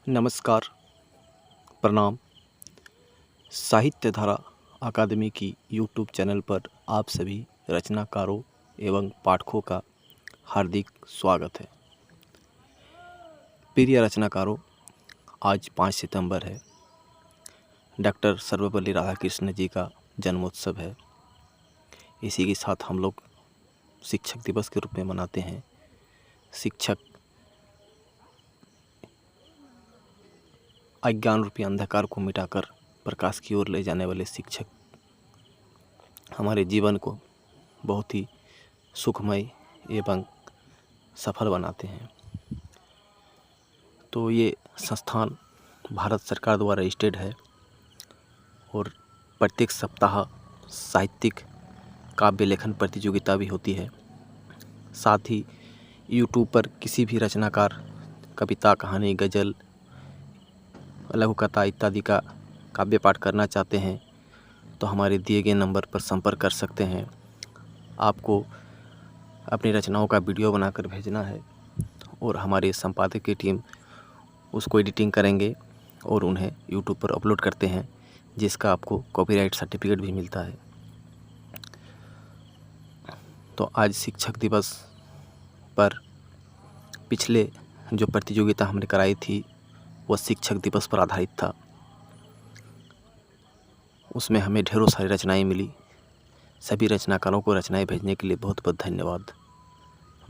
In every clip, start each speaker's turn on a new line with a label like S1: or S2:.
S1: नमस्कार, प्रणाम। साहित्य धारा अकादमी की यूट्यूब चैनल पर आप सभी रचनाकारों एवं पाठकों का हार्दिक स्वागत है। प्रिय रचनाकारों, आज 5 सितंबर है। डॉक्टर सर्वपल्ली राधाकृष्ण जी का जन्मोत्सव है। इसी के साथ हम लोग शिक्षक दिवस के रूप में मनाते हैं। शिक्षक अज्ञान रूपी अंधकार को मिटाकर प्रकाश की ओर ले जाने वाले शिक्षक हमारे जीवन को बहुत ही सुखमय एवं सफल बनाते हैं। तो ये संस्थान भारत सरकार द्वारा रजिस्टर्ड है और प्रत्येक सप्ताह साहित्यिक काव्य लेखन प्रतियोगिता भी होती है। साथ ही यूट्यूब पर किसी भी रचनाकार कविता, कहानी, गज़ल, लघु कथा इत्यादि का काव्य पाठ करना चाहते हैं तो हमारे दिए गए नंबर पर संपर्क कर सकते हैं। आपको अपनी रचनाओं का वीडियो बनाकर भेजना है और हमारे संपादक की टीम उसको एडिटिंग करेंगे और उन्हें यूट्यूब पर अपलोड करते हैं, जिसका आपको कॉपीराइट सर्टिफिकेट भी मिलता है। तो आज शिक्षक दिवस पर पिछले जो प्रतियोगिता हमने कराई थी वह शिक्षक दिवस पर आधारित था। उसमें हमें ढेरों सारी रचनाएं मिली। सभी रचनाकारों को रचनाएं भेजने के लिए बहुत बहुत धन्यवाद,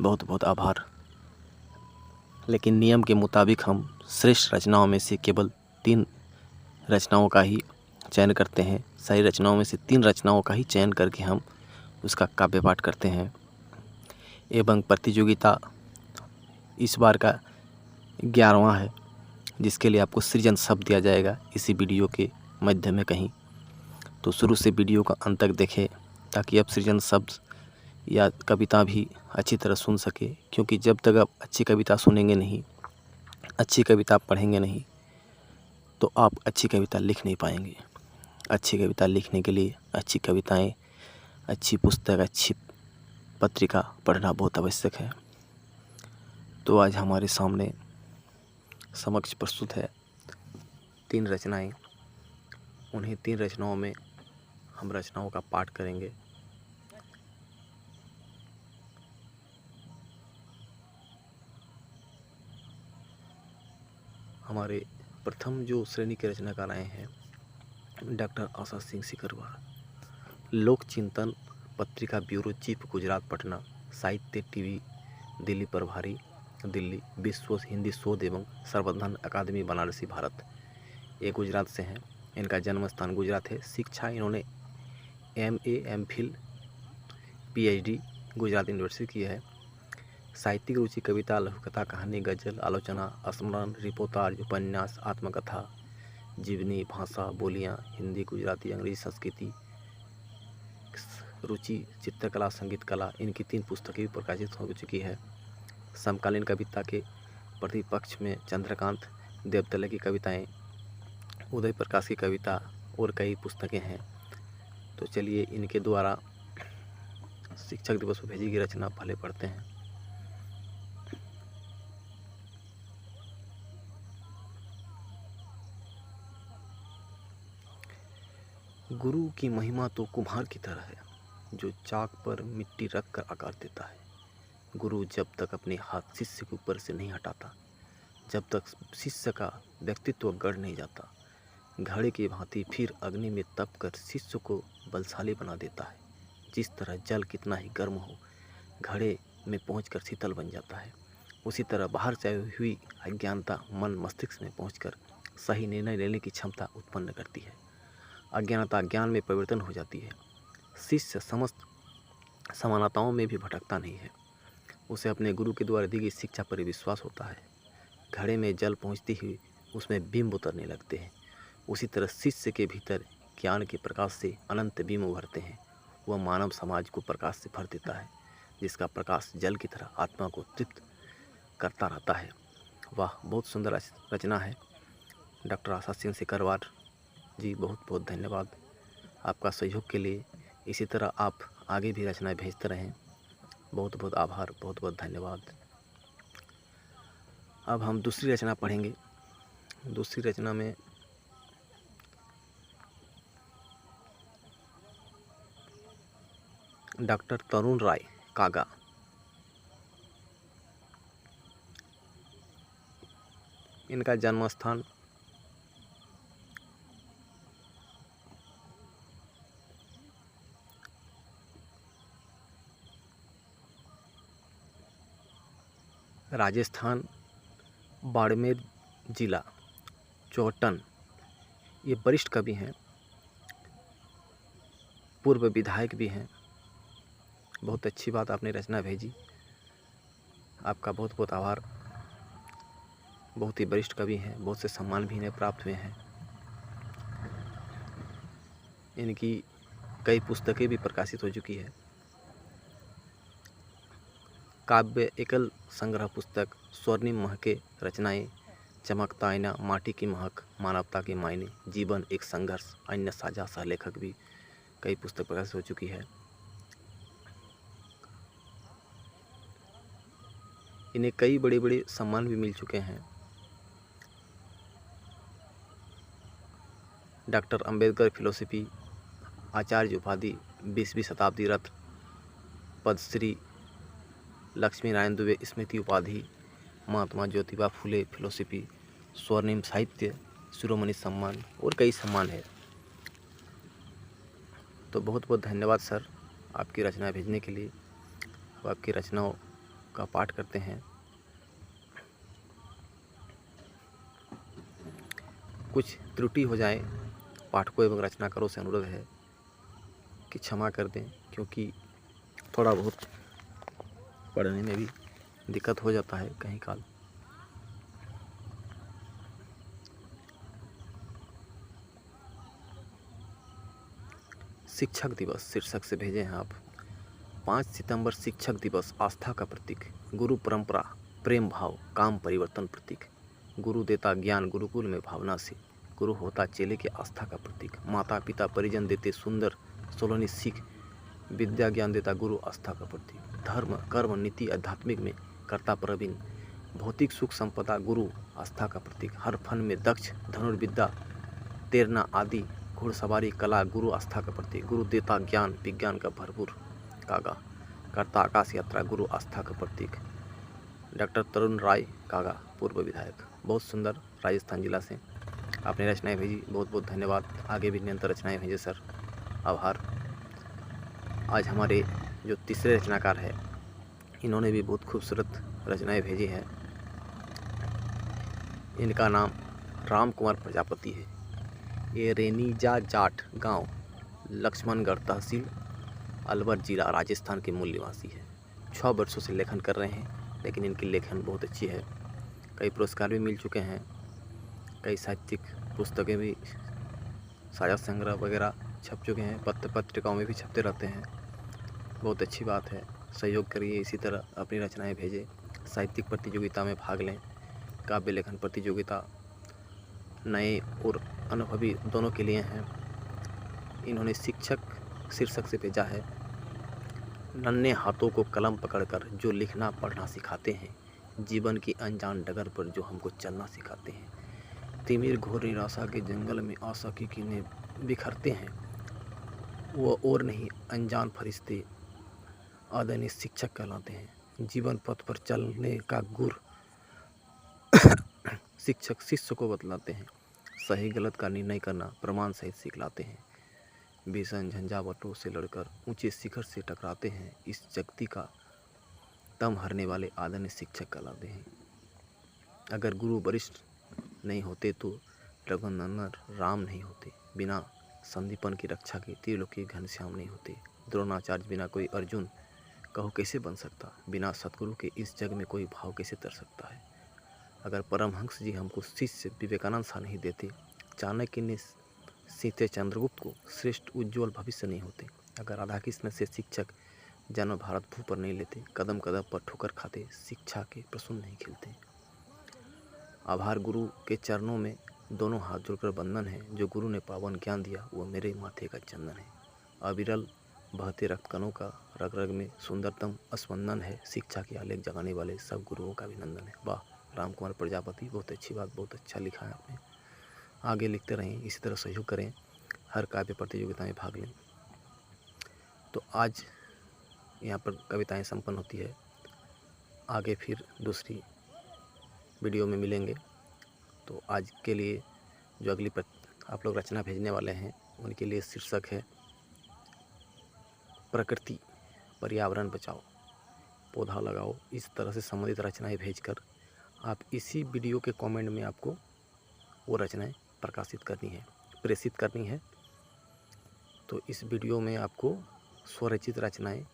S1: बहुत बहुत आभार। लेकिन नियम के मुताबिक हम श्रेष्ठ रचनाओं में से केवल 3 रचनाओं का ही चयन करते हैं। सारी रचनाओं में से 3 रचनाओं का ही चयन करके हम उसका काव्य पाठ करते हैं। एवं प्रतियोगिता इस बार का 11वां है, जिसके लिए आपको सृजन शब्द दिया जाएगा इसी वीडियो के माध्यम में कहीं। तो शुरू से वीडियो का अंत तक देखें ताकि आप सृजन शब्द या कविता भी अच्छी तरह सुन सके, क्योंकि जब तक आप अच्छी कविता सुनेंगे नहीं, अच्छी कविता पढ़ेंगे नहीं, तो आप अच्छी कविता लिख नहीं पाएंगे। अच्छी कविता लिखने के लिए अच्छी कविताएं, अच्छी पुस्तक, अच्छी पत्रिका पढ़ना बहुत आवश्यक है। तो आज हमारे सामने समक्ष प्रस्तुत है 3 रचनाएं। उन्हीं 3 रचनाओं में हम रचनाओं का पाठ करेंगे। हमारे प्रथम जो श्रेणी के रचनाकार आए हैं डॉक्टर आशा सिंह सिकरवार। लोक चिंतन पत्रिका ब्यूरो चीफ, गुजरात, पटना। साहित्य टीवी दिल्ली प्रभारी, दिल्ली। विश्व हिंदी शोध एवं संवर्धन अकादमी, बनारसी, भारत। ये गुजरात से हैं। इनका जन्म स्थान गुजरात है। शिक्षा इन्होंने MA, MPhil, PhD Gujarat university की है। साहित्यिक रुचि कविता, लघुकथा, कहानी, गज़ल, आलोचना, स्मरण, रिपोर्टाज, उपन्यास, आत्मकथा, जीवनी, भाषा, बोलियाँ, हिंदी, गुजराती, अंग्रेजी, संस्कृति। रुचि चित्रकला, संगीत कला। इनकी 3 पुस्तकें भी प्रकाशित हो चुकी है। समकालीन कविता के प्रतिपक्ष में चंद्रकांत देवतले की कविताएं, उदय प्रकाश की कविता और कई पुस्तकें हैं। तो चलिए इनके द्वारा शिक्षक दिवस पर भेजी गई रचना पहले पढ़ते हैं। गुरु की महिमा तो कुम्हार की तरह है, जो चाक पर मिट्टी रख कर आकार देता है। गुरु जब तक अपने हाथ शिष्य के ऊपर से नहीं हटाता, जब तक शिष्य का व्यक्तित्व गढ़ नहीं जाता, घड़े की भांति फिर अग्नि में तप कर शिष्य को बलशाली बना देता है। जिस तरह जल कितना ही गर्म हो, घड़े में पहुंचकर शीतल बन जाता है, उसी तरह बाहर से आई हुई अज्ञानता मन मस्तिष्क में पहुंचकर सही निर्णय लेने की क्षमता उत्पन्न करती है। अज्ञानता ज्ञान में परिवर्तन हो जाती है। शिष्य समस्त समानताओं में भी भटकता नहीं है। उसे अपने गुरु के द्वारा दी गई शिक्षा पर विश्वास होता है। घड़े में जल पहुंचती ही उसमें बिंब उतरने लगते हैं। उसी तरह शिष्य के भीतर ज्ञान के प्रकाश से अनंत बिंब उभरते हैं। वह मानव समाज को प्रकाश से भर देता है, जिसका प्रकाश जल की तरह आत्मा को तृप्त करता रहता है। वाह, बहुत सुंदर रचना है। डॉक्टर आशा सिंह सिकरवार जी, बहुत बहुत धन्यवाद आपका सहयोग के लिए। इसी तरह आप आगे भी रचनाएं भेजते रहें। बहुत बहुत आभार, बहुत बहुत धन्यवाद। अब हम दूसरी रचना पढ़ेंगे। दूसरी रचना में डॉक्टर तरुण राय कागा। इनका जन्म स्थान राजस्थान, बाड़मेर जिला, चौहटन। ये वरिष्ठ कवि हैं, पूर्व विधायक भी हैं। बहुत अच्छी बात आपने रचना भेजी, आपका बहुत बहुत आभार। बहुत ही वरिष्ठ कवि हैं, बहुत से सम्मान भी इन्हें प्राप्त हुए हैं। इनकी कई पुस्तकें भी प्रकाशित हो चुकी है। काव्य एकल संग्रह पुस्तक स्वर्णिम महके रचनाएं, चमकता आईना, माटी की महक, मानवता के मायने, जीवन एक संघर्ष, अन्य साझा सहलेखक भी कई पुस्तक प्रकाशित हो चुकी है। इन्हें कई बड़े बड़े सम्मान भी मिल चुके हैं। डॉक्टर अंबेडकर फिलोसफी, आचार्य उपाधि, 20वीं शताब्दी रत्न, पद्मश्री, लक्ष्मी नारायण दुबे स्मृति उपाधि, महात्मा ज्योतिबा फुले फिलोसफी, स्वर्णिम साहित्य शिरोमणि सम्मान और कई सम्मान है। तो बहुत बहुत धन्यवाद सर, आपकी रचना भेजने के लिए। अब आपकी रचनाओं का पाठ करते हैं। कुछ त्रुटि हो जाए पाठकों एवं रचनाकारों से अनुरोध है कि क्षमा कर दें, क्योंकि थोड़ा बहुत पढ़ने में भी दिक्कत हो जाता है कहीं काल। शिक्षक दिवस शीर्षक से भेजे हैं आप। 5 सितंबर शिक्षक दिवस आस्था का प्रतीक, गुरु परंपरा प्रेम भाव, काम परिवर्तन प्रतीक। गुरु देता ज्ञान गुरुकुल में भावना से, गुरु होता चेले के आस्था का प्रतीक। माता पिता परिजन देते सुंदर सोलहनी सीख, विद्या ज्ञान देता गुरु आस्था का प्रतीक। धर्म कर्म नीति आध्यात्मिक में कर्ता प्रवीण, भौतिक सुख संपदा गुरु आस्था का प्रतीक। हर फन में दक्ष धनुर्विद्या तैरना आदि घुड़सवारी कला गुरु आस्था का प्रतीक। गुरु देता ज्ञान विज्ञान का भरपूर कागा, करता आकाश यात्रा गुरु आस्था का प्रतीक। डॉक्टर तरुण राय कागा, पूर्व विधायक। बहुत सुंदर, राजस्थान जिला से आपने रचनाएं भेजी, बहुत बहुत धन्यवाद। आगे भी निरंतर रचनाएं भेजे सर, आभार। आज हमारे जो तीसरे रचनाकार है, इन्होंने भी बहुत खूबसूरत रचनाएं भेजी हैं। इनका नाम राम कुमार प्रजापति है। ये रेनीजा जाट गांव, लक्ष्मणगढ़ तहसील, अलवर जिला, राजस्थान के मूल निवासी है। 6 वर्षों से लेखन कर रहे हैं, लेकिन इनकी लेखन बहुत अच्छी है। कई पुरस्कार भी मिल चुके हैं, कई साहित्यिक पुस्तकें भी, साझा संग्रह वगैरह छप चुके हैं, पत्रिकाओं में भी छपते रहते हैं। बहुत अच्छी बात है, सहयोग करिए, इसी तरह अपनी रचनाएं भेजें। साहित्यिक प्रतियोगिता में भाग लें। काव्य लेखन प्रतियोगिता नए और अनुभवी दोनों के लिए हैं। इन्होंने शिक्षक शीर्षक से भेजा है। नन्हे हाथों को कलम पकड़कर जो लिखना पढ़ना सिखाते हैं, जीवन की अनजान डगर पर जो हमको चलना सिखाते हैं। तिमिर घोर निराशा के जंगल में आशा की किरणें बिखरते हैं, वो और नहीं अनजान फरिश्ते आदरणीय शिक्षक कहलाते हैं। जीवन पथ पर चलने का गुर शिक्षक शिष्य को बतलाते हैं। सही गलत का निर्णय करना प्रमाण सहित सिखलाते हैं। भीषण झंझावटों से लड़कर ऊंचे शिखर से टकराते हैं। इस जगती का दम हरने वाले आदरणीय शिक्षक कहलाते हैं। अगर गुरु वरिष्ठ नहीं होते तो रघुनंदन राम नहीं होते। बिना संदीपन की रक्षा के त्रिलोकी घनश्याम नहीं होते। द्रोणाचार्य बिना कोई अर्जुन कहो कैसे बन सकता। बिना सतगुरु के इस जग में कोई भाव कैसे तर सकता है। अगर परमहंस जी हमको शिष्य विवेकानंद सा नहीं देते, चाणक्य ने सीते चंद्रगुप्त को श्रेष्ठ उज्ज्वल भविष्य नहीं होते। अगर राधा कृष्ण से शिक्षक जन्म भारत भू पर नहीं लेते, कदम कदम पर ठोकर खाते, शिक्षा के प्रसून नहीं खिलते। आभार, गुरु के चरणों में दोनों हाथ जोड़कर बंधन है। जो गुरु ने पावन ज्ञान दिया वो मेरे माथे का चंदन है। अविरल बहते रक्त कणों का रग रग में सुंदरतम स्पंदन है, शिक्षा के आलेख जगाने वाले सब गुरुओं का अभिनंदन है। वाह राम कुमार प्रजापति, बहुत अच्छी बात, बहुत अच्छा लिखा है आपने। आगे लिखते रहें, इसी तरह सहयोग करें, हर काव्य प्रतियोगिता में भाग लें। तो आज यहाँ पर कविताएं संपन्न होती है। आगे फिर दूसरी वीडियो में मिलेंगे। तो आज के लिए जो अगली आप लोग रचना भेजने वाले हैं उनके लिए शीर्षक है प्रकृति पर्यावरण बचाओ, पौधा लगाओ। इस तरह से संबंधित रचनाएं भेजकर आप इसी वीडियो के कमेंट में आपको वो रचनाएं प्रकाशित करनी है, प्रेषित करनी है। तो इस वीडियो में आपको स्वरचित रचनाएं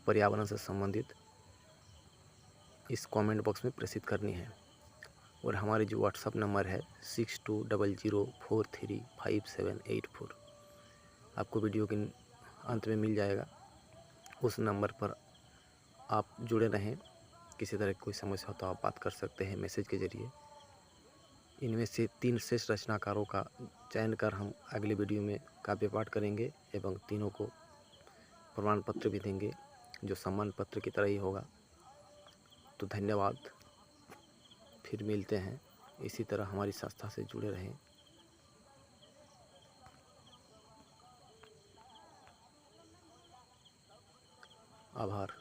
S1: पर्यावरण से संबंधित इस कमेंट बॉक्स में प्रेषित करनी है। और हमारे जो व्हाट्सअप नंबर है 6200435784, आपको वीडियो के अंत में मिल जाएगा। उस नंबर पर आप जुड़े रहें। किसी तरह की कोई समस्या हो तो आप बात कर सकते हैं मैसेज के ज़रिए। इनमें से 3 श्रेष्ठ रचनाकारों का चयन कर हम अगले वीडियो में काव्य पाठ करेंगे एवं तीनों को प्रमाण पत्र भी देंगे, जो सम्मान पत्र की तरह ही होगा। तो धन्यवाद, फिर मिलते हैं। इसी तरह हमारी संस्था से जुड़े रहें। आभार।